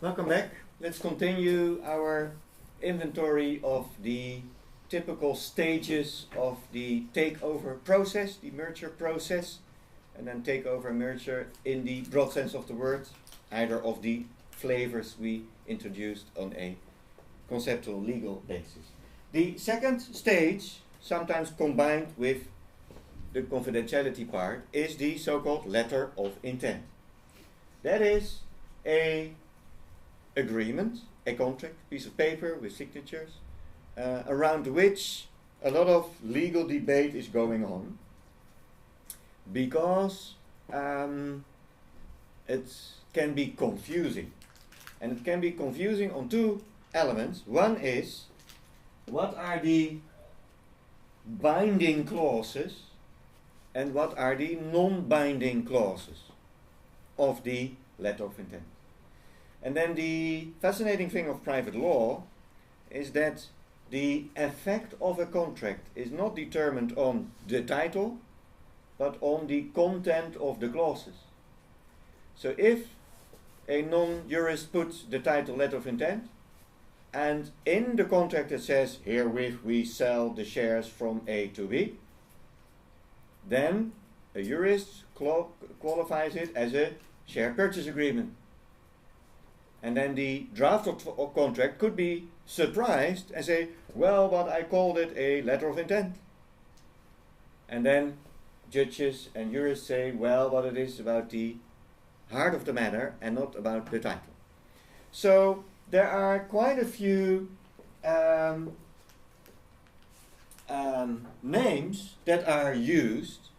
Welcome back. Let's continue our inventory of the typical stages of the takeover process, the merger process, and then takeover and merger in the broad sense of the word, either of the flavors we introduced on a conceptual legal basis. The second stage, sometimes combined with the confidentiality part, is the so-called letter of intent. That is a agreement, a contract, piece of paper with signatures, around which a lot of legal debate is going on, because it can be confusing. And it can be confusing on two elements. One is, what are the binding clauses and what are the non-binding clauses of the letter of intent? And then the fascinating thing of private law is that the effect of a contract is not determined on the title, but on the content of the clauses. So if a non-jurist puts the title letter of intent, and in the contract it says, herewith we sell the shares from A to B, then a jurist qualifies it as a share purchase agreement. And then the draft of contract could be surprised and say, well, but I called it a letter of intent. And then judges and jurists say, well, but it is about the heart of the matter and not about the title. So there are quite a few names that are used.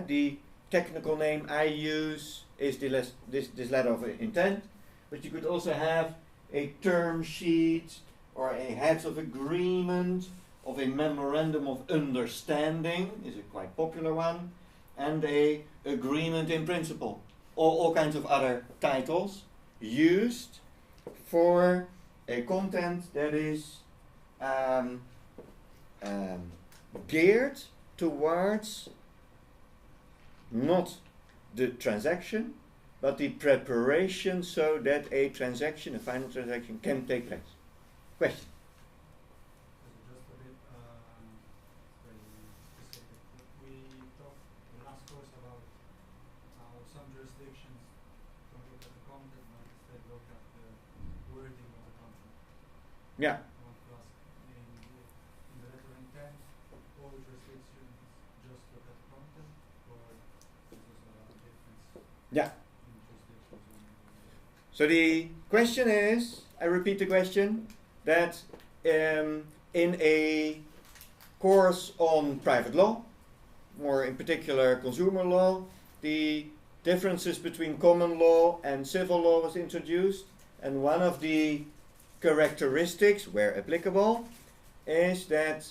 The technical name I use is this letter of intent, but you could also have a term sheet or a heads of agreement, of a memorandum of understanding is a quite popular one, and a agreement in principle, or all kinds of other titles used for a content that is geared towards not the transaction, but the preparation so that a transaction, a final transaction, can take place. Question? Just a bit very specific. We talked in last course about how some jurisdictions don't look at the content, but instead look at the wording of the content. Yeah. I want to ask, in the letter of intent, all jurisdictions just look at the content, or is there a difference Yeah. in jurisdictions? So the question is, I repeat the question, that in a course on private law, or in particular consumer law, the differences between common law and civil law was introduced, and one of the characteristics, where applicable, is that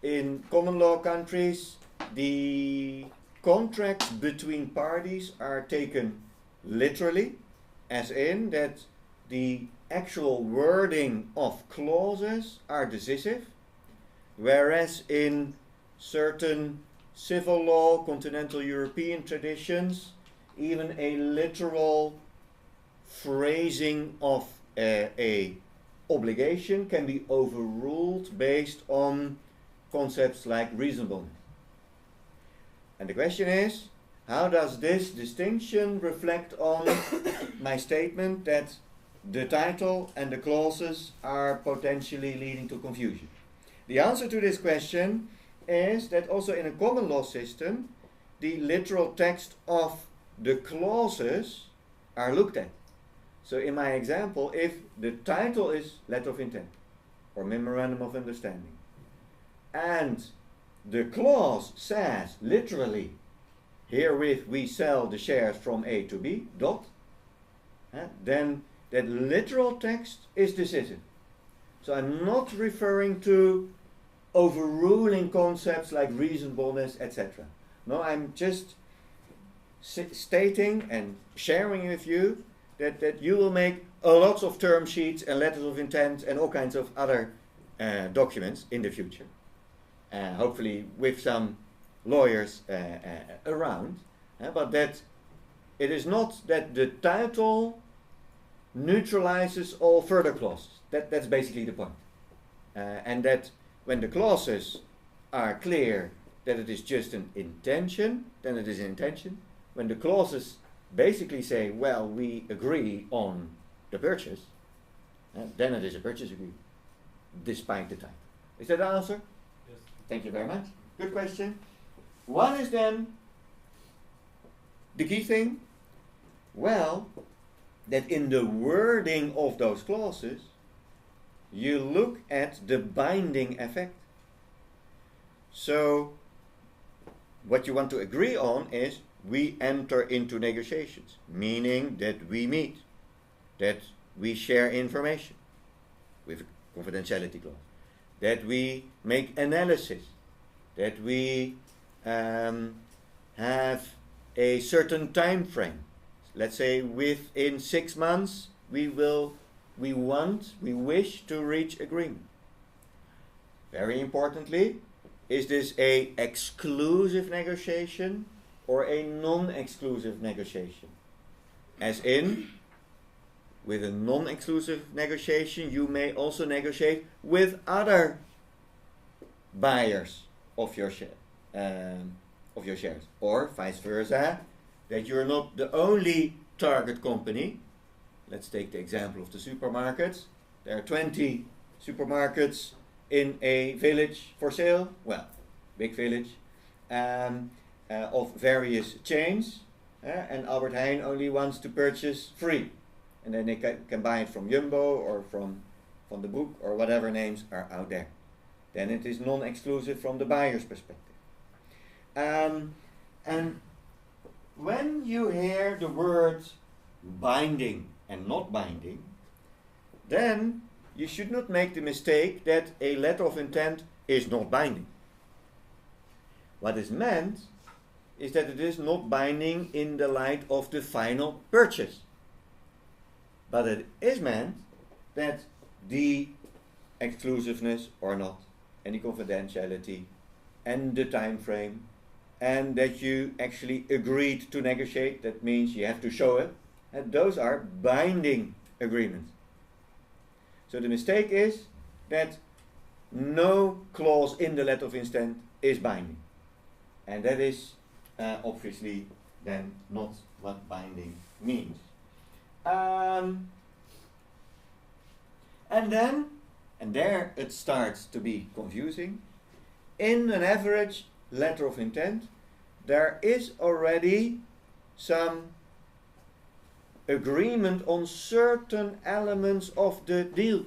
in common law countries the contracts between parties are taken literally, as in that the actual wording of clauses are decisive, whereas in certain civil law, continental European traditions, even a literal phrasing of a obligation can be overruled based on concepts like reasonableness. And the question is, how does this distinction reflect on my statement that the title and the clauses are potentially leading to confusion? The answer to this question is that also in a common law system, the literal text of the clauses are looked at. So in my example, if the title is letter of intent or memorandum of understanding, and the clause says literally, herewith we sell the shares from A to B, dot, then that literal text is decisive. So I'm not referring to overruling concepts like reasonableness, etc. No, I'm just stating and sharing with you that you will make lots of term sheets and letters of intent and all kinds of other documents in the future. Hopefully with some lawyers around, but that it is not that the title neutralizes all further clauses. That's basically the point. And that when the clauses are clear that it is just an intention, then it is an intention. When the clauses basically say, well, we agree on the purchase, then it is a purchase agreement, despite the type. Is that the answer? Yes. Thank you very much. Good question. What is then the key thing? Well, that in the wording of those clauses, you look at the binding effect. So, what you want to agree on is we enter into negotiations, meaning that we meet, that we share information with a confidentiality clause, that we make analysis, that we have a certain time frame. Let's say within 6 months we wish to reach agreement. Very importantly, is this a exclusive negotiation or a non-exclusive negotiation? As in, with a non-exclusive negotiation, you may also negotiate with other buyers of your shares, or vice versa, that you're not the only target company. Let's take the example of the supermarkets. There are 20 supermarkets in a village for sale, well, big village, of various chains, and Albert Heijn only wants to purchase 3, and then they can buy it from Jumbo or from the Boek or whatever names are out there. Then it is non-exclusive from the buyer's perspective. And when you hear the words binding and not binding, then you should not make the mistake that a letter of intent is not binding. What is meant is that it is not binding in the light of the final purchase. But it is meant that the exclusiveness or not, and the confidentiality, and the time frame, and that you actually agreed to negotiate, that means you have to show it, and those are binding agreements. So the mistake is that no clause in the letter of intent is binding. And that is obviously then not what binding means. And there it starts to be confusing. In an average letter of intent, there is already some agreement on certain elements of the deal.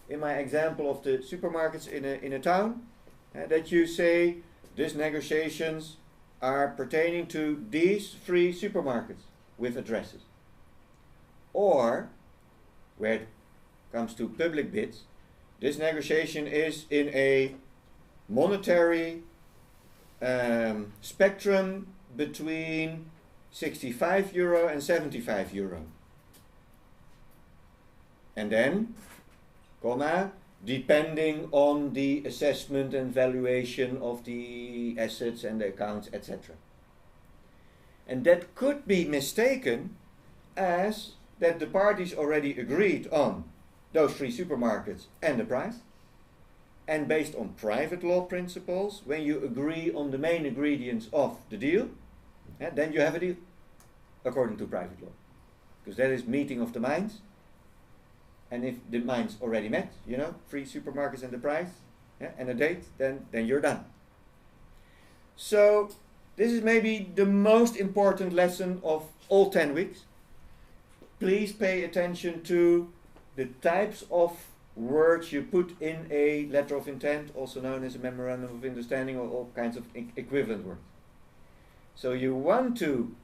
In my example of the supermarkets in a town, that you say these negotiations are pertaining to these 3 supermarkets with addresses. Or, where it comes to public bids, this negotiation is in a monetary spectrum between €65 and €75. And then, comma, depending on the assessment and valuation of the assets and the accounts, etc. And that could be mistaken as that the parties already agreed on those 3 supermarkets and the price. And based on private law principles, when you agree on the main ingredients of the deal, then you have a deal, according to private law. Because that is meeting of the minds. And if the minds already met, 3 supermarkets and the price, and a date, then you're done. So, this is maybe the most important lesson of all 10 weeks. Please pay attention to the types of words you put in a letter of intent, also known as a memorandum of understanding, or all kinds of equivalent words. So you want to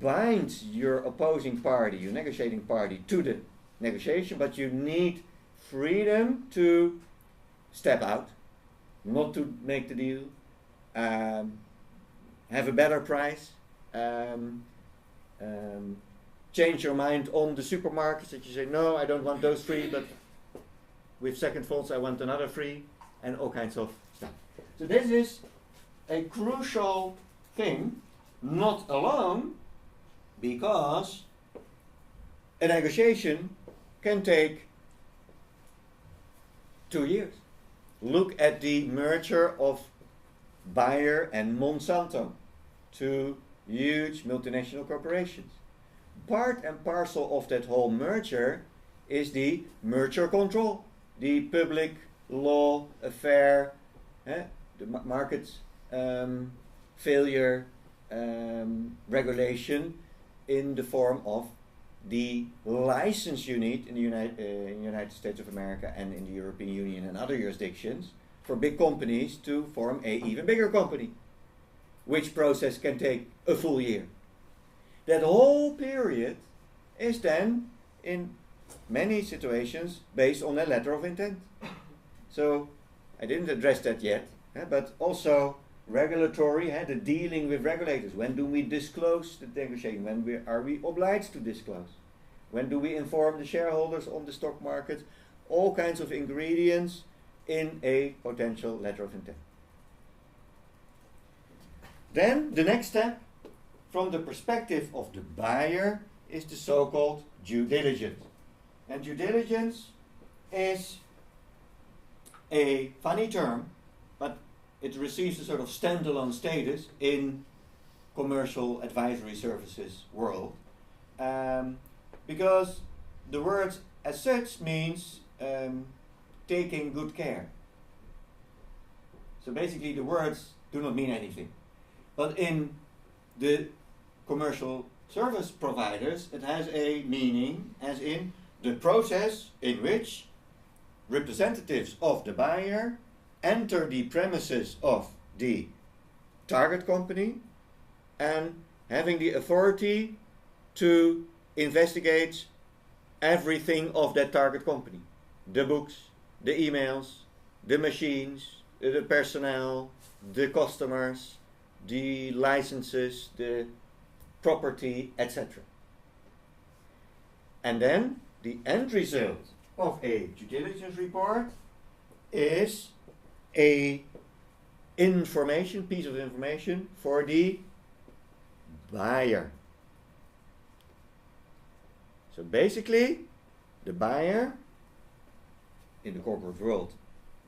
bind your opposing party, your negotiating party, to the negotiation, but you need freedom to step out, not to make the deal, have a better price, change your mind on the supermarkets, that you say, no, I don't want those 3, but with second thoughts I want another 3, and all kinds of stuff. So this is a crucial thing, not alone, because a negotiation can take 2 years. Look at the merger of Bayer and Monsanto, two huge multinational corporations. Part and parcel of that whole merger is the merger control, the public law affair, the market failure regulation in the form of the license you need in the United States of America and in the European Union and other jurisdictions for big companies to form a even bigger company, which process can take a full year. That whole period is then, in many situations, based on a letter of intent. So, I didn't address that yet, but also regulatory, the dealing with regulators. When do we disclose the negotiation? When are we obliged to disclose? When do we inform the shareholders on the stock market? All kinds of ingredients in a potential letter of intent. Then the next step, from the perspective of the buyer, is the so-called due diligence. And due diligence is a funny term, but it receives a sort of standalone status in commercial advisory services world, because the word as such means taking good care. So basically the words do not mean anything. But in the commercial service providers, it has a meaning as in the process in which representatives of the buyer enter the premises of the target company and having the authority to investigate everything of that target company. The books, the emails, the machines, the personnel, the customers, the licenses, the property, etc. And then the end result of a due diligence report is a piece of information for the buyer. So basically, the buyer, in the corporate world,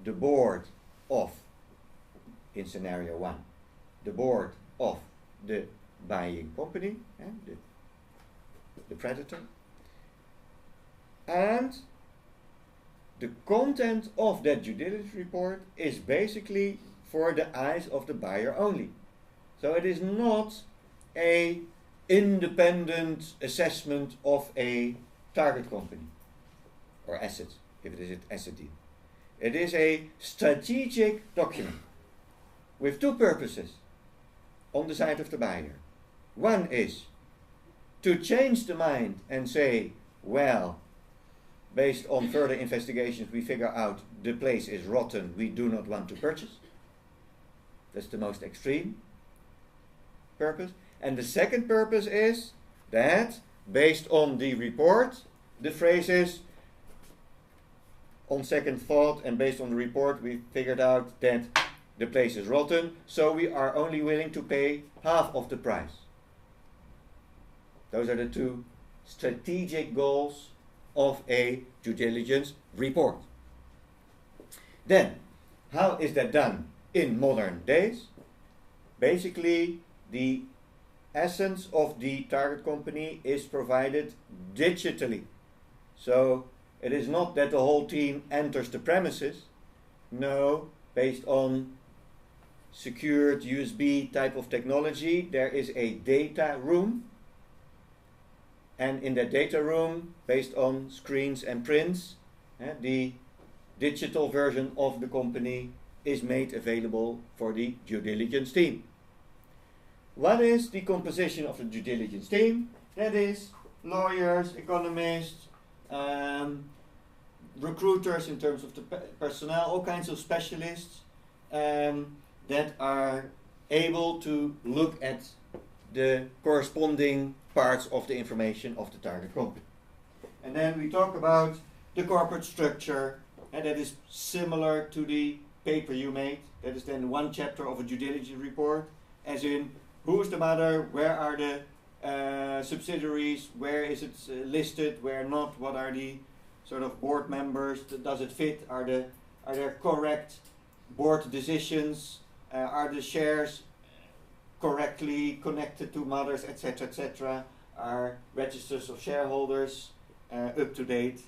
the board of, in scenario 1, the board of the buying company, the predator, and the content of that due diligence report is basically for the eyes of the buyer only. So it is not a independent assessment of a target company or asset, if it is an asset deal. It is a strategic document with two purposes on the side of the buyer. One is to change the mind and say, well, based on further investigations we figure out the place is rotten, we do not want to purchase. That's the most extreme purpose. And the second purpose is that, based on the report, the phrase is, on second thought and based on the report we figured out that the place is rotten, so we are only willing to pay half of the price. Those are the two strategic goals of a due diligence report. Then, how is that done in modern days? Basically, the essence of the target company is provided digitally. So, it is not that the whole team enters the premises. No, based on secured USB type of technology, there is a data room. And in that data room, based on screens and prints, the digital version of the company is made available for the due diligence team. What is the composition of the due diligence team? That is lawyers, economists, recruiters in terms of the personnel, all kinds of specialists that are able to look at the corresponding parts of the information of the target company. And then we talk about the corporate structure, and that is similar to the paper you made. That is then one chapter of a due diligence report, as in who is the mother, where are the subsidiaries, where is it listed, where not, what are the sort of board members, does it fit, are there correct board decisions, are the shares correctly connected to mothers, etc., are registers of shareholders up to date,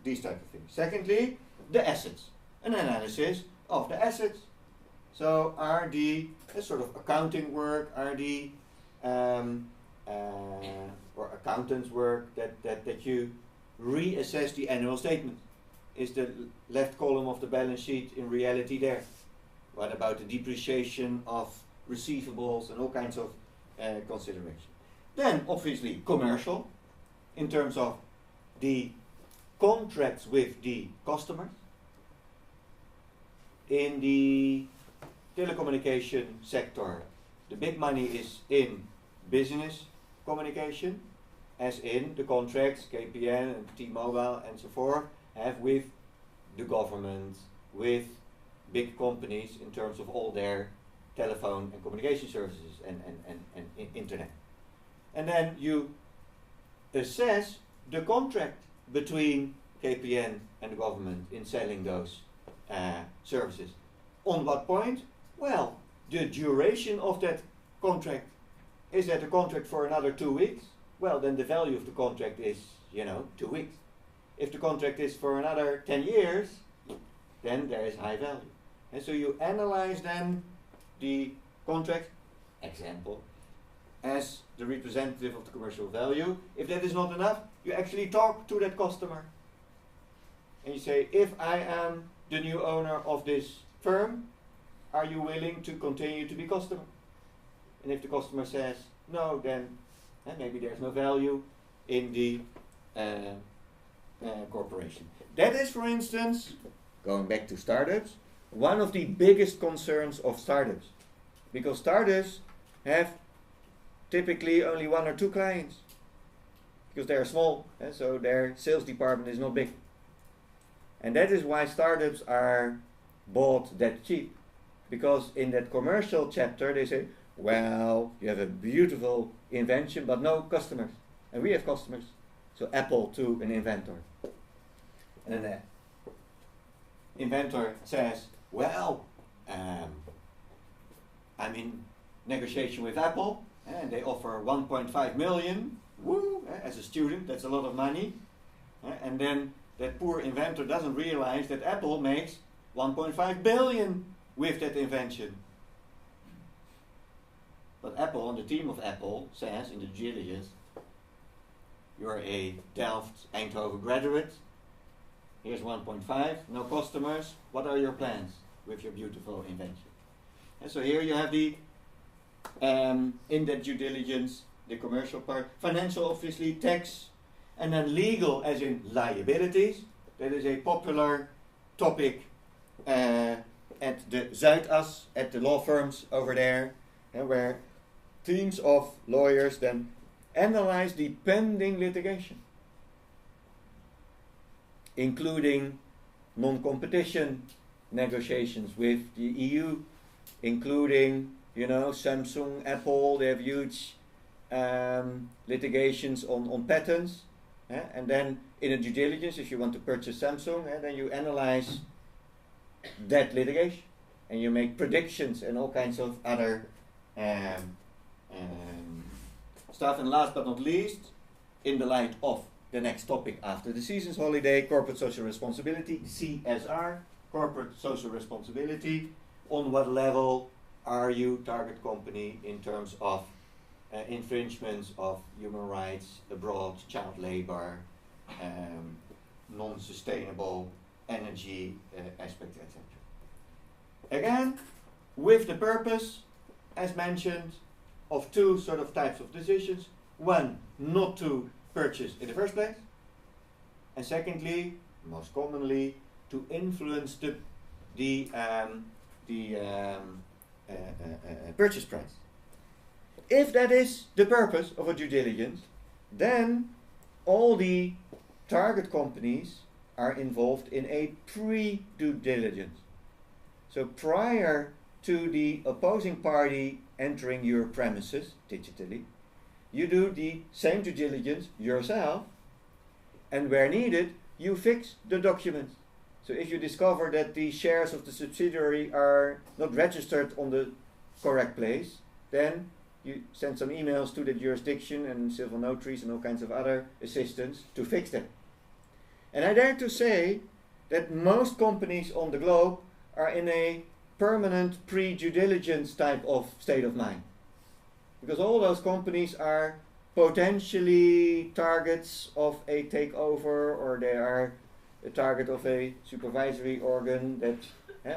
these type of things. Secondly, the assets, an analysis of the assets. So are the sort of accounting work, are the or accountants work that you reassess the annual statement. Is the left column of the balance sheet in reality there? What about the depreciation of receivables and all kinds of consideration? Then obviously commercial, in terms of the contracts with the customers. In the telecommunication sector, the big money is in business communication, as in the contracts KPN and T-Mobile and so forth have with the government, with big companies in terms of all their telephone and communication services and internet. And then you assess the contract between KPN and the government in selling those services. On what point? Well, the duration of that contract. Is that a contract for another 2 weeks? Well, then the value of the contract is, 2 weeks. If the contract is for another 10 years, then there is high value. And so you analyze then the contract, example, as the representative of the commercial value. If that is not enough, you actually talk to that customer. And you say, if I am the new owner of this firm, are you willing to continue to be customer? And if the customer says no, then maybe there's no value in the corporation. That is, for instance, going back to startups, one of the biggest concerns of startups. Because startups have typically only 1 or 2 clients. Because they are small, so their sales department is not big. And that is why startups are bought that cheap. Because in that commercial chapter they say, well, you have a beautiful invention but no customers. And we have customers. So Apple to an inventor. And then the inventor says, well, I'm in negotiation with Apple and they offer 1.5 million. Woo, as a student, that's a lot of money. And then that poor inventor doesn't realize that Apple makes 1.5 billion with that invention. But Apple, and the team of Apple, says in the due diligence, you're a Delft Eindhoven graduate, here's 1.5, no customers, what are your plans with your beautiful invention? And so here you have the, in that due diligence, the commercial part, financial obviously, tax, and then legal as in liabilities. That is a popular topic at the Zuidas, at the law firms over there, where teams of lawyers then analyze the pending litigation, including non-competition negotiations with the EU, including, Samsung, Apple, they have huge litigations on patents. And then in a due diligence, if you want to purchase Samsung, then you analyze that litigation and you make predictions and all kinds of other stuff. And last but not least, in the light of the next topic after the season's holiday, corporate social responsibility, CSR, corporate social responsibility. On what level are you target company in terms of infringements of human rights abroad, child labor, non-sustainable energy aspects, etc. Again, with the purpose, as mentioned, of 2 sort of types of decisions. One, not to purchase in the first place. And secondly, most commonly, to influence the purchase price. If that is the purpose of a due diligence, then all the target companies are involved in a pre-due diligence. So prior to the opposing party entering your premises digitally, you do the same due diligence yourself, and where needed, you fix the documents. So if you discover that the shares of the subsidiary are not registered on the correct place, then you send some emails to the jurisdiction and civil notaries and all kinds of other assistants to fix them. And I dare to say that most companies on the globe are in a permanent pre-due diligence type of state of mind. Because all those companies are potentially targets of a takeover, or they are a target of a supervisory organ that,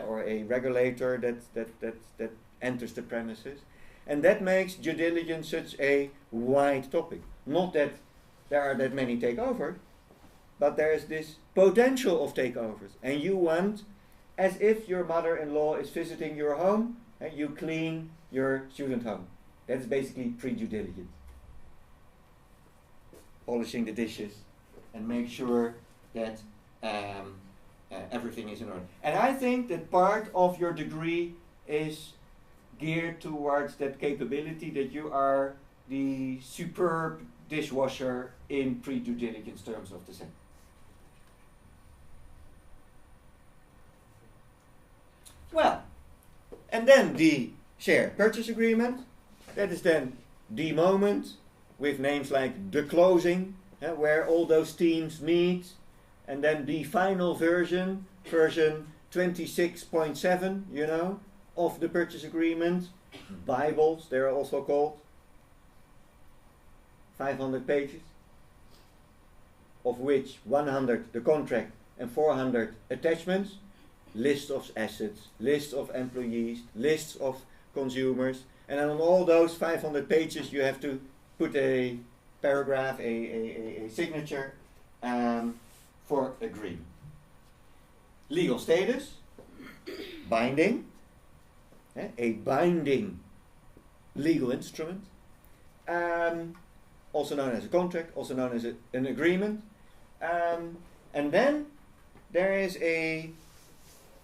or a regulator that enters the premises. And that makes due diligence such a wide topic. Not that there are that many takeovers, but there is this potential of takeovers. And you want, as if your mother-in-law is visiting your home, and you clean your student home. That's basically pre-due diligence. Polishing the dishes and make sure that everything is in order. And I think that part of your degree is geared towards that capability, that you are the superb dishwasher in pre-due diligence terms of the same. Well, and then the share purchase agreement. That is then the moment with names like the closing, where all those teams meet, and then the final version 26.7, you know, of the purchase agreement. Bibles, they are also called. 500 pages, of which 100 the contract and 400 attachments. Lists of assets, lists of employees, lists of consumers, and on all those 500 pages you have to put a paragraph, a signature for agreement. Legal status, binding, a binding legal instrument, also known as a contract, also known as an agreement, and then there is a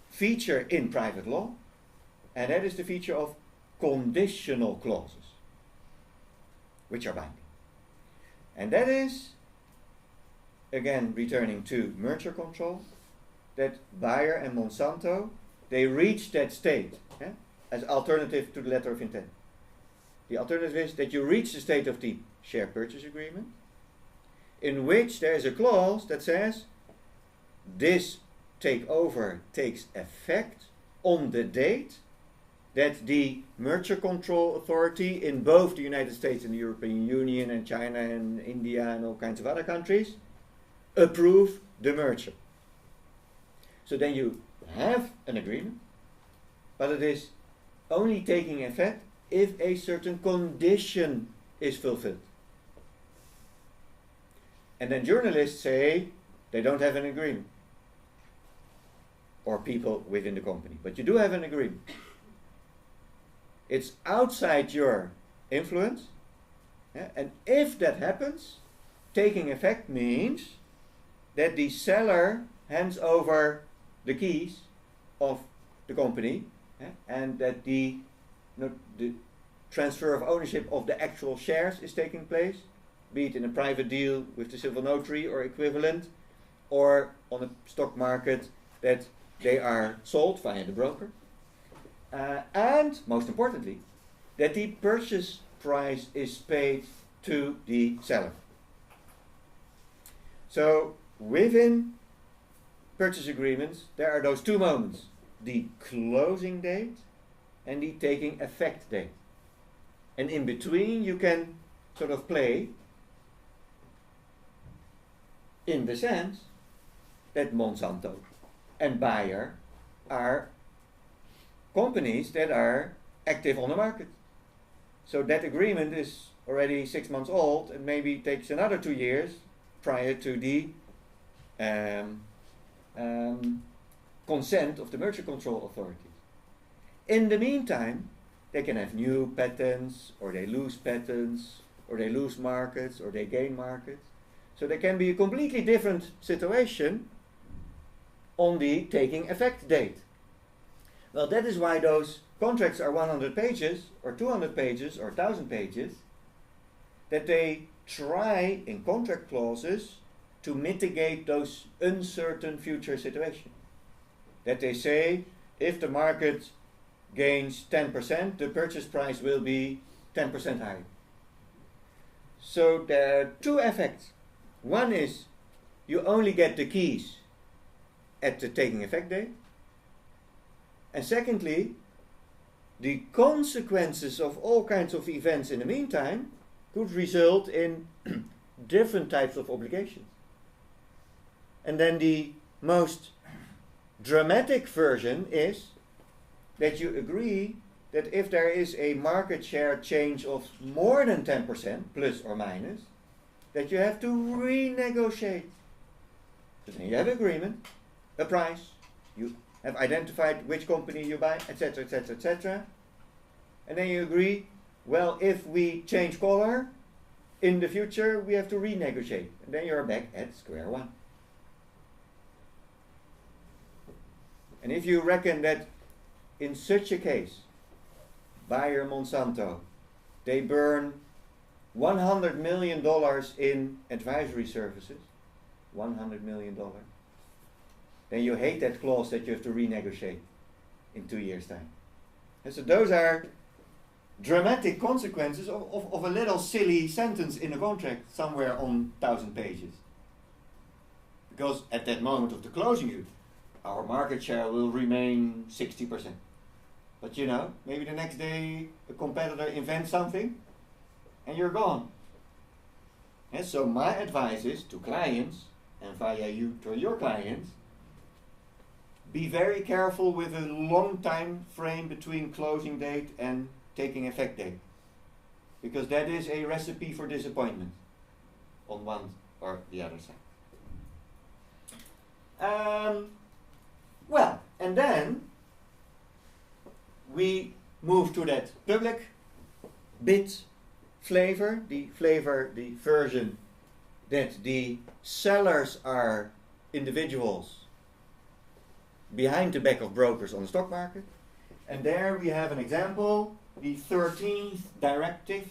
feature in private law, and that is the feature of conditional clauses, which are binding. And that is, again, returning to merger control, that Bayer and Monsanto, they reach that state as alternative to the letter of intent. The alternative is that you reach the state of the share purchase agreement, in which there is a clause that says this takeover takes effect on the date that the merger control authority in both the United States and the European Union and China and India and all kinds of other countries approve the merger. So then you have an agreement, but it is only taking effect if a certain condition is fulfilled. And then journalists say they don't have an agreement, or people within the company, but you do have an agreement. It's outside your influence, and if that happens, taking effect means that the seller hands over the keys of the company, and that the transfer of ownership of the actual shares is taking place, be it in a private deal with the civil notary or equivalent, or on a stock market, that they are sold via the broker. And most importantly, that the purchase price is paid to the seller. So within purchase agreements, there are those two moments: the closing date and the taking effect date. And in between you can sort of play, in the sense that Monsanto and Bayer are companies that are active on the market. So that agreement is already 6 months old, and maybe takes another 2 years prior to the consent of the merger control authorities. In the meantime, they can have new patents, or they lose patents, or they lose markets, or they gain markets. So there can be a completely different situation on the taking effect date. Well, that is why those contracts are 100 pages, or 200 pages, or 1,000 pages, that they try in contract clauses to mitigate those uncertain future situations. That they say, if the market gains 10%, the purchase price will be 10% higher. So there are two effects. One is you only get the keys at the taking effect date. And secondly, the consequences of all kinds of events in the meantime could result in different types of obligations. And then the most dramatic version is that you agree that if there is a market share change of more than 10%, plus or minus, that you have to renegotiate. So then you have agreement, a price, you have identified which company you buy, etc., etc., etc. And then you agree, well, if we change color, in the future we have to renegotiate. And then you're back at square one. And if you reckon that in such a case, Bayer Monsanto, they burn $100 million in advisory services, $100 million, then you hate that clause that you have to renegotiate in 2 years' time. And so those are dramatic consequences of a little silly sentence in a contract somewhere on 1,000 pages. Because at that moment of the closing, our market share will remain 60%. But you know, maybe the next day a competitor invents something and you're gone. And so my advice is to clients, and via you to your clients, be very careful with a long time frame between closing date and taking effect date. Because that is a recipe for disappointment on one or the other side. Well, and then we move to that public bid flavor, the version that the sellers are individuals behind the back of brokers on the stock market. And there we have an example, the 13th directive,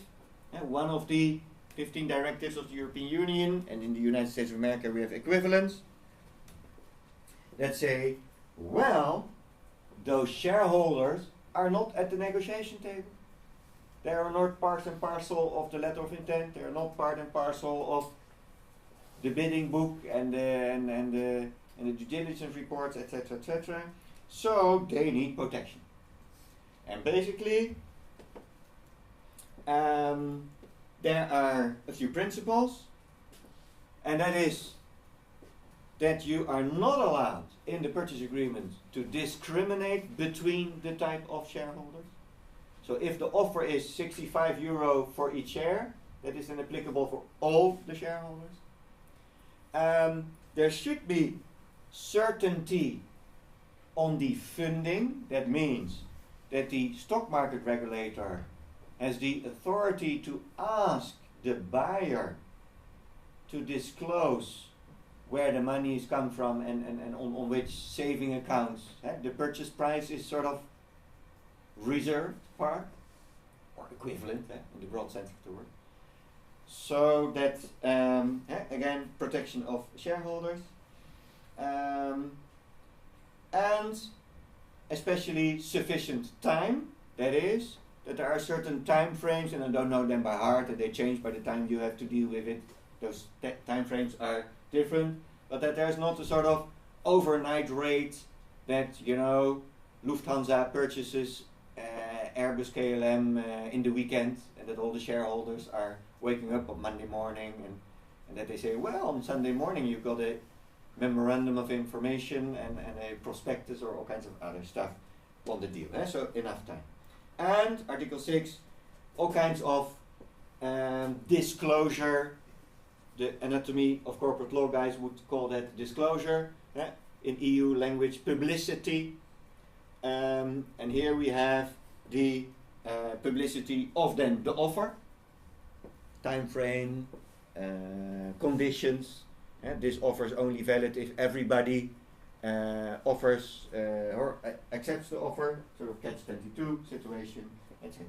one of the 15 directives of the European Union, and in the United States of America we have equivalents that say, well, those shareholders are not at the negotiation table. They are not part and parcel of the letter of intent. They are not part and parcel of the bidding book and the due diligence reports, etc., etc. So they need protection. And basically, there are a few principles, and that is that you are not allowed in the purchase agreement to discriminate between the type of shareholders. So if the offer is €65 for each share, that is then applicable for all the shareholders. There should be certainty on the funding. That means that the stock market regulator has the authority to ask the buyer to disclose where the money is come from and on which saving accounts. The purchase price is sort of reserved part, or equivalent in the broad sense of the word. So that, again, protection of shareholders. And especially sufficient time, that is, that there are certain time frames, and I don't know them by heart, and they change by the time you have to deal with it. Those time frames are different, but that there's not a sort of overnight rate that, you know, Lufthansa purchases Airbus KLM in the weekend, and that all the shareholders are waking up on Monday morning, and that they say, well, on Sunday morning you got a memorandum of information and a prospectus or all kinds of other stuff on the deal. So enough time. And Article 6, all kinds of disclosure. The anatomy of corporate law guys would call that disclosure. In EU language, publicity. And here we have the publicity of then the offer, time frame, conditions. This offer is only valid if everybody offers or accepts the offer, sort of catch-22 situation, etc.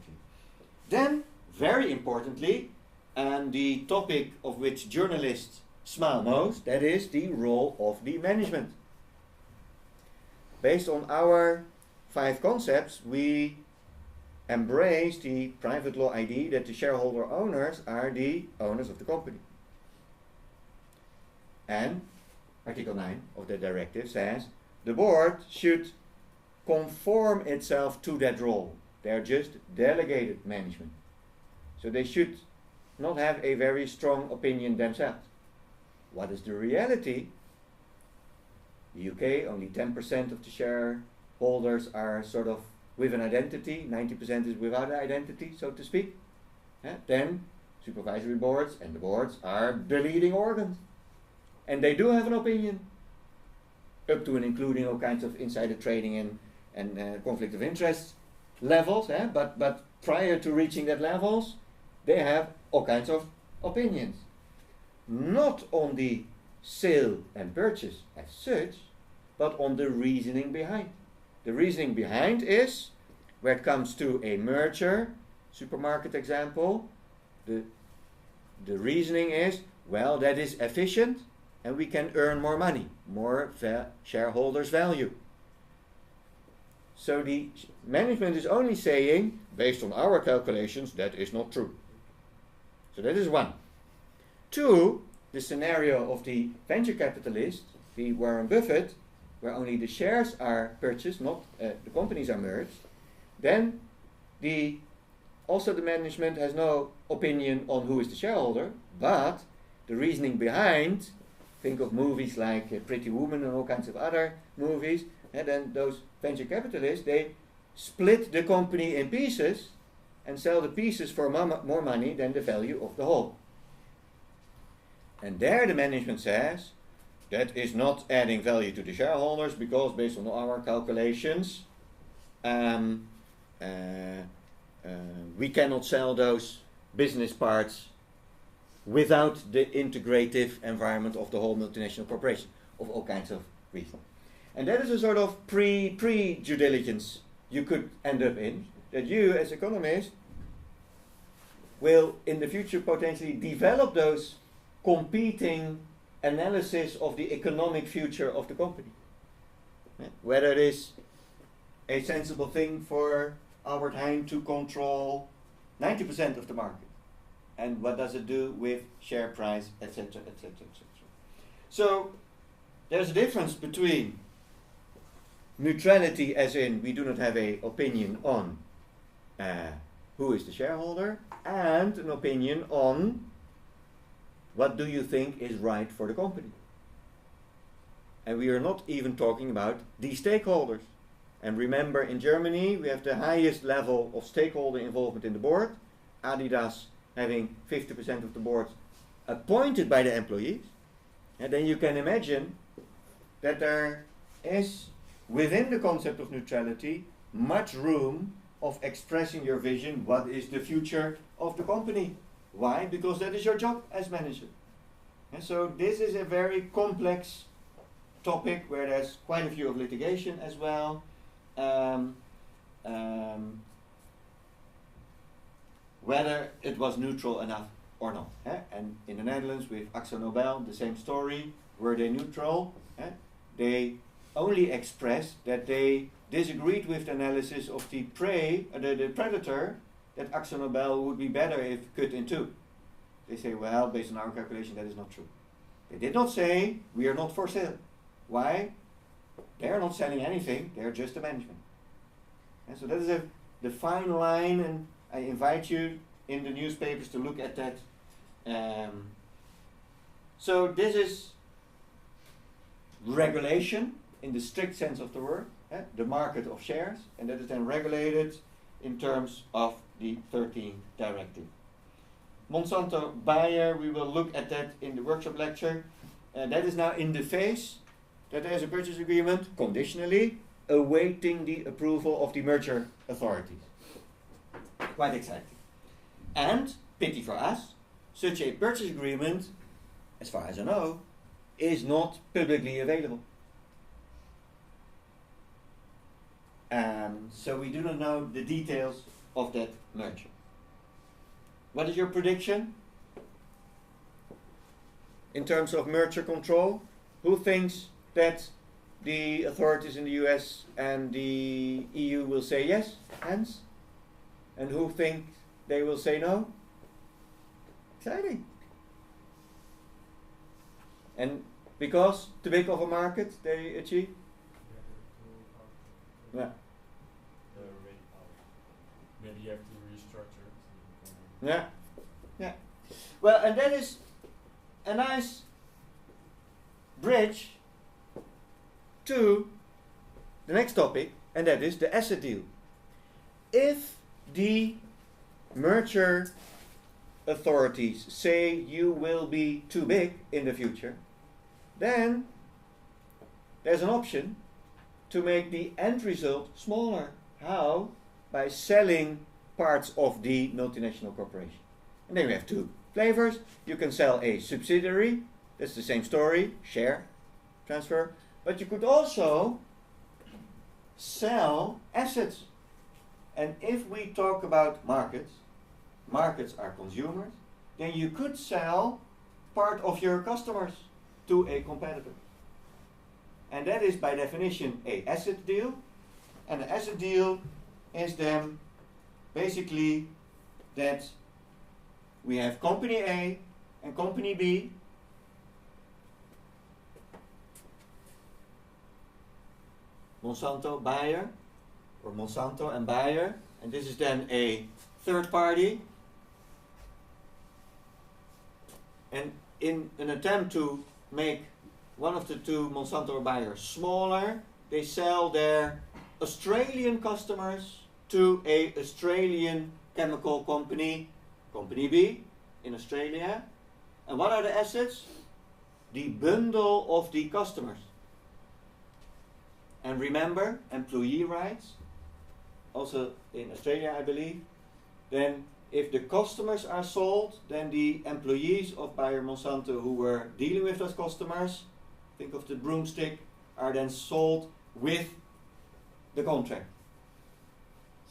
Then, very importantly, And the topic of which journalists smile most, that is the role of the management. Based on our 5 concepts, we embrace the private law idea that the shareholder owners are the owners of the company. And Article 9 of the directive says the board should conform itself to that role. They're just delegated management. So they should not have a very strong opinion themselves. What is the reality? The UK, only 10% of the shareholders are sort of with an identity, 90% is without an identity, so to speak. Then supervisory boards and the boards are the leading organs. And they do have an opinion, up to and including all kinds of insider trading and conflict of interest levels. But prior to reaching that levels, they have all kinds of opinions. Not on the sale and purchase as such, but on the reasoning behind. The reasoning behind is, where it comes to a merger, supermarket example, the reasoning is, well, that is efficient and we can earn more money, more shareholders' value. So the management is only saying, based on our calculations, that is not true. So that is 1. 2, the scenario of the venture capitalist, the Warren Buffett, where only the shares are purchased, not the companies are merged. Then also the management has no opinion on who is the shareholder, but the reasoning behind, think of movies like Pretty Woman and all kinds of other movies, and then those venture capitalists, they split the company in pieces and sell the pieces for more money than the value of the whole. And there the management says, that is not adding value to the shareholders because based on our calculations, we cannot sell those business parts without the integrative environment of the whole multinational corporation, of all kinds of reasons. And that is a sort of pre-due diligence you could end up in, that you as economists will in the future potentially develop those competing analysis of the economic future of the company. Whether it is a sensible thing for Albert Heijn to control 90% of the market, and what does it do with share price, etc., etc., etc. So there's a difference between neutrality, as in we do not have an opinion on who is the shareholder, and an opinion on what do you think is right for the company. And we are not even talking about the stakeholders. And remember, in Germany we have the highest level of stakeholder involvement in the board, Adidas having 50% of the board appointed by the employees. And then you can imagine that there is, within the concept of neutrality, much room of expressing your vision, what is the future of the company. Why? Because that is your job as manager. And so this is a very complex topic where there's quite a few of litigation as well. Whether it was neutral enough or not. And in the Netherlands with AkzoNobel, the same story. Were they neutral? They only expressed that they disagreed with the analysis of the the predator, that AkzoNobel would be better if cut in 2. They say, well, based on our calculation, that is not true. They did not say, we are not for sale. Why? They are not selling anything, they are just the management. And so that is the fine line, and I invite you in the newspapers to look at that. So this is regulation in the strict sense of the word, the market of shares, and that is then regulated in terms of the 13th directive. Monsanto Bayer, we will look at that in the workshop lecture. That is now in the phase that there is a purchase agreement, conditionally, awaiting the approval of the merger authorities. Quite exciting. And, pity for us, such a purchase agreement, as far as I know, is not publicly available. So we do not know the details of that merger. What is your prediction? in terms of merger control? Who thinks that the authorities in the US and the EU will say yes? Hands? And who think they will say no? Exciting. And because too big of a market they achieve? Yeah. Maybe you have to restructure. Yeah. Yeah. Well, and that is a nice bridge to the next topic, and that is the asset deal. If the merger authorities say you will be too big in the future, then there's an option to make the end result smaller. How? By selling parts of the multinational corporation. And then we have two flavors. You can sell a subsidiary, that's the same story, share transfer, but you could also sell assets. And if we talk about markets, markets are consumers, then you could sell part of your customers to a competitor. And that is by definition a asset deal. And an asset deal is then basically that we have company A and company B. Monsanto, Bayer, or Monsanto and Bayer, and this is then a third party. And in an attempt to make one of the two, Monsanto or Bayer, smaller, they sell their Australian customers to a Australian chemical company, company B, in Australia. And what are the assets? The bundle of the customers. And remember, employee rights, also in Australia I believe, then if the customers are sold, then the employees of Bayer Monsanto who were dealing with those customers, think of the broomstick, are then sold with the contract.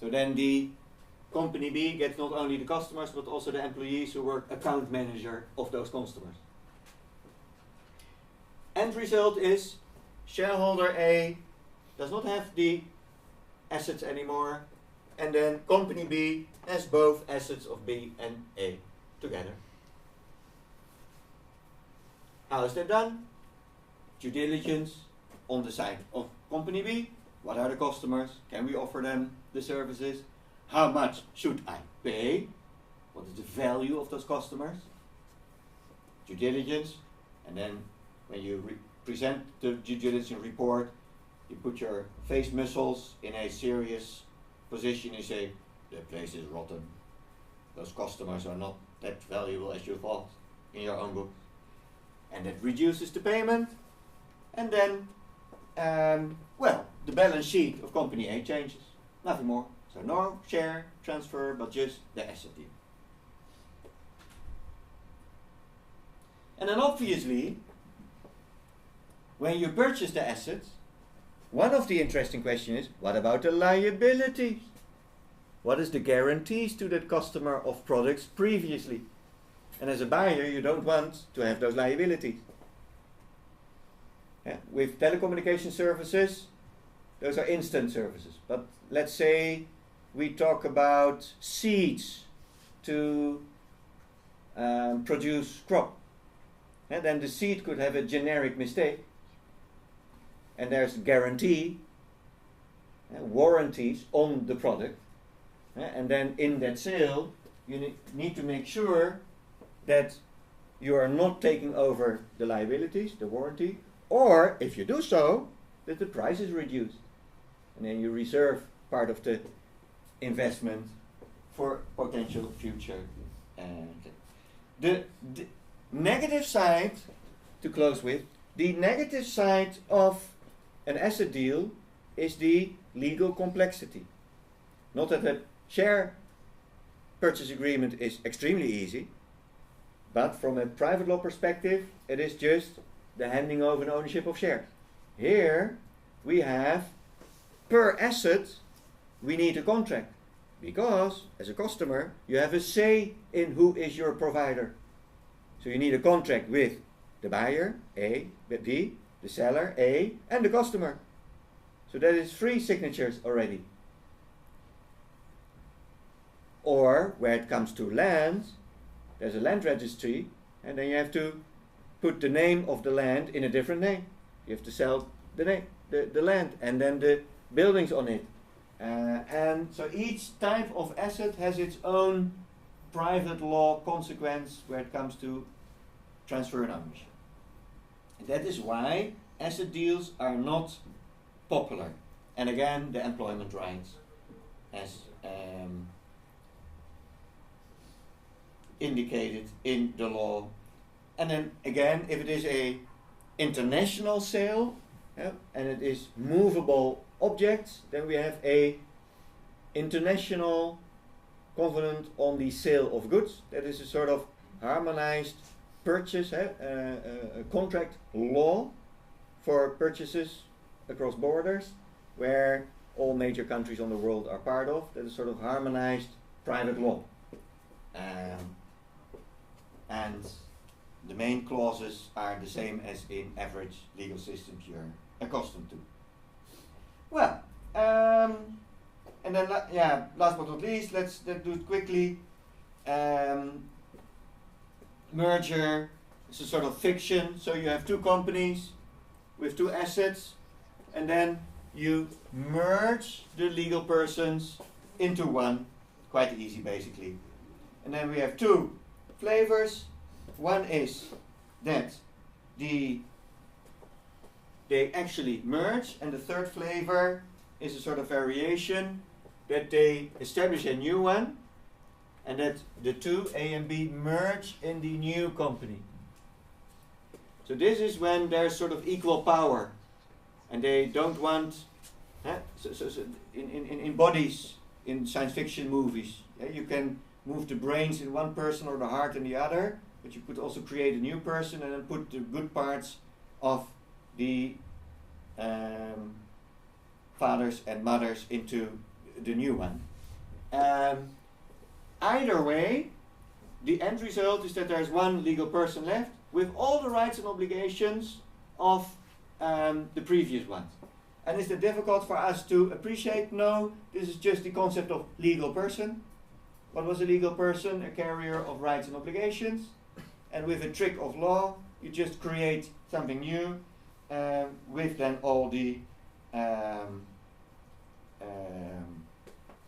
So then the company B gets not only the customers but also the employees who were account manager of those customers. End result is shareholder A does not have the assets anymore, and then company B has both assets of B and A together. How is that done? Due diligence on the side of company B. What are the customers? Can we offer them the services? How much should I pay? What is the value of those customers? Due diligence, and then when you present the due diligence report, you put your face muscles in a serious position. You say, the place is rotten. Those customers are not that valuable as you thought in your own book. And that reduces the payment. And then, well, the balance sheet of company A changes. Nothing more. So no share transfer, but just the asset deal. And then obviously, when you purchase the assets, one of the interesting questions is, what about the liabilities? What is the guarantees to that customer of products previously? And as a buyer, you don't want to have those liabilities. Yeah, with telecommunication services, those are instant services. But let's say we talk about seeds to produce crop. And then the seed could have a generic mistake. And there's guarantee, warranties on the product. And then in that sale, you need to make sure that you are not taking over the liabilities, the warranty, or if you do so, that the price is reduced. And then you reserve part of the investment for potential future. The negative side, to close with, the negative side of an asset deal is the legal complexity. Not that a share purchase agreement is extremely easy, but from a private law perspective, it is just the handing over an ownership of shares. Here we have, per asset, we need a contract. Because, as a customer, you have a say in who is your provider. So you need a contract with the buyer, A, B, the seller, A, and the customer. So that is 3 signatures already. Or where it comes to land, there's a land registry, and then you have to put the name of the land in a different name. You have to sell the name, the land, and then the buildings on it. And so each type of asset has its own private law consequence where it comes to transfer and ownership. And that is why asset deals are not popular. And again, the employment rights as indicated in the law. And then again, if it is a international sale, and it is movable objects, then we have a international covenant on the sale of goods. That is a sort of harmonized purchase, a contract law for purchases across borders, where all major countries on the world are part of. That is sort of harmonized private law. And the main clauses are the same as in average legal systems you're accustomed to. Well, and then last but not least, let's do it quickly. Merger is a sort of fiction. So you have 2 companies with 2 assets, and then you merge the legal persons into one. Quite easy, basically. And then we have 2 flavors. One is that they actually merge, and the third flavor is a sort of variation that they establish a new one, and that the 2, A and B, merge in the new company. So this is when there's sort of equal power, and they don't want in bodies in science fiction movies. You can move the brains in one person or the heart in the other, but you could also create a new person and then put the good parts of the fathers and mothers into the new one. Either way, the end result is that there's one legal person left with all the rights and obligations of the previous ones. And is it difficult for us to appreciate? No, this is just the concept of legal person. What was a legal person? A carrier of rights and obligations. And with a trick of law, you just create something new with then all the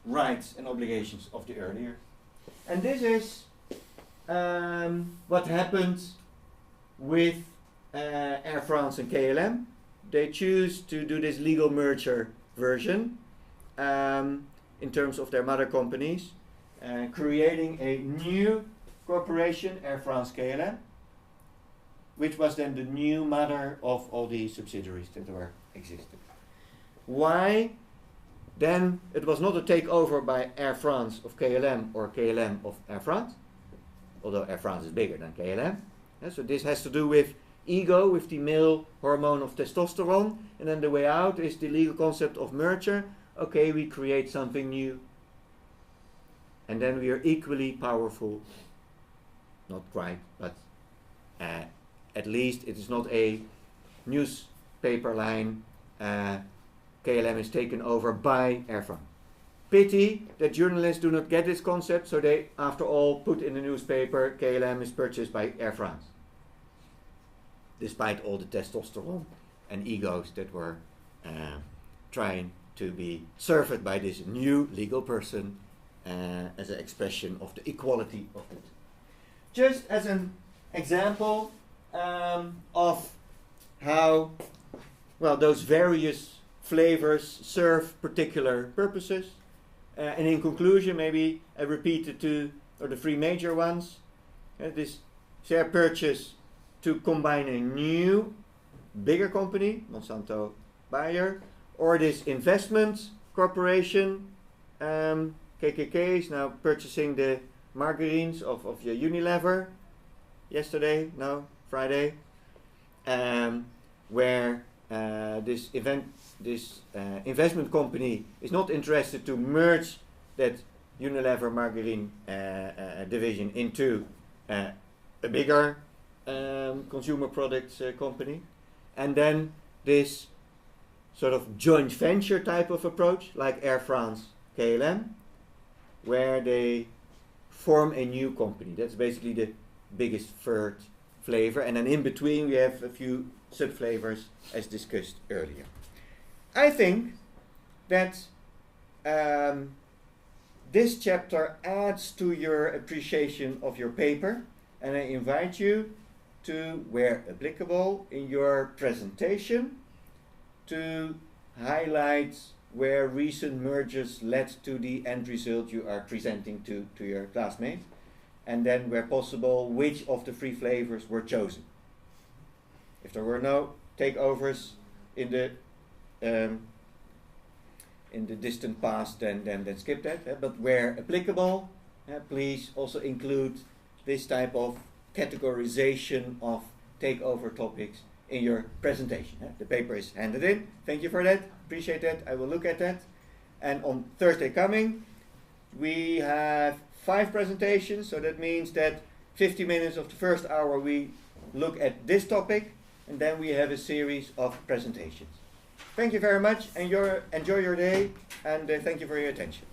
rights and obligations of the earlier. And this is what happened with Air France and KLM. They choose to do this legal merger version in terms of their mother companies, creating a new corporation, Air France KLM, which was then the new mother of all the subsidiaries that were existed. Why? Then it was not a takeover by Air France of KLM or KLM of Air France, although Air France is bigger than KLM. So this has to do with ego, with the male hormone of testosterone, and then the way out is the legal concept of merger. Okay, we create something new, and then we are equally powerful. Not quite, but at least it is not a newspaper line. KLM is taken over by Air France. Pity that journalists do not get this concept, so they, after all, put in the newspaper KLM is purchased by Air France, despite all the testosterone and egos that were trying to be served by this new legal person as an expression of the equality of it. Just as an example of how, well, those various flavors serve particular purposes. And in conclusion, maybe I repeat the 2 or the 3 major ones. This share purchase to combine a new, bigger company, Monsanto Bayer, or this investment corporation, KKK is now purchasing the margarines of Unilever yesterday, no, Friday, where this investment company is not interested to merge that Unilever margarine division into a bigger consumer products company, and then this sort of joint venture type of approach, like Air France, KLM, where they form a new company. That's basically the biggest third flavor, and then in between we have a few sub-flavors as discussed earlier. I think that this chapter adds to your appreciation of your paper, and I invite you to, where applicable, in your presentation to highlight where recent mergers led to the end result you are presenting to your classmates, and then where possible which of the 3 flavors were chosen. If there were no takeovers in the distant past, then skip that. But where applicable, please also include this type of categorization of takeover topics in your presentation. The paper is handed in. Thank you for that. Appreciate that. I will look at that. And on Thursday coming, we have 5 presentations. So that means that 50 minutes of the first hour we look at this topic, and then we have a series of presentations. Thank you very much, and enjoy your day, and thank you for your attention.